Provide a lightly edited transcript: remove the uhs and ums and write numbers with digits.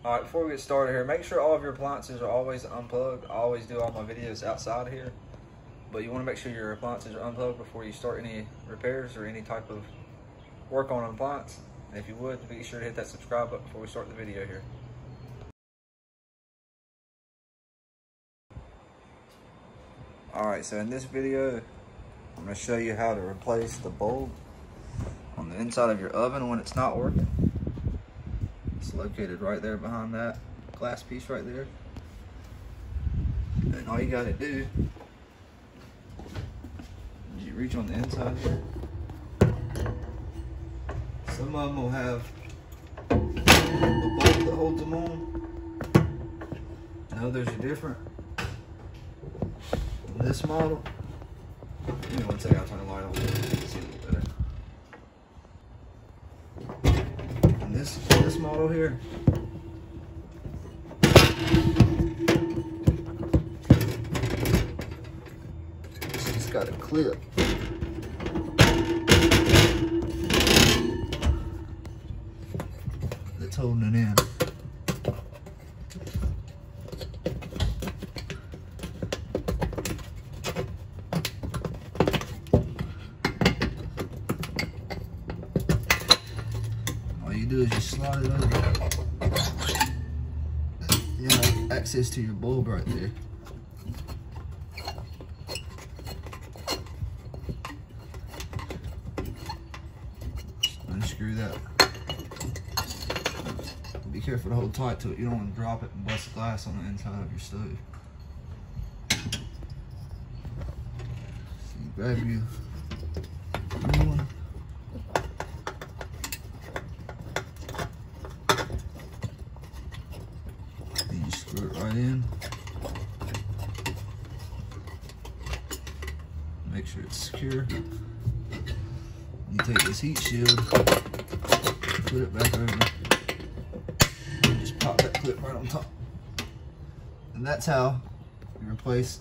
Alright, before we get started here, make sure all of your appliances are always unplugged. I always do all my videos outside here, but you want to make sure your appliances are unplugged before you start any repairs or any type of work on an appliance. And if you would, be sure to hit that subscribe button before we start the video here. Alright, so in this video, I'm going to show you how to replace the bulb on the inside of your oven when it's not working. It's located right there behind that glass piece right there. And all you got to do is you reach on the inside here. Some of them will have a bulb that holds them on, and others are different. In this model, give me one second, I'll turn the light on so you can see a little better. And this model here, it's just got a clip. That's holding it in. All you do is just slide it over. You have access to your bulb right there. Just unscrew that. Be careful to hold tight to it. You don't want to drop it and bust glass on the inside of your stove. So you grab your new one. And you screw it right in. Make sure it's secure. You take this heat shield, put it back over. Pop that clip right on top. And that's how you replace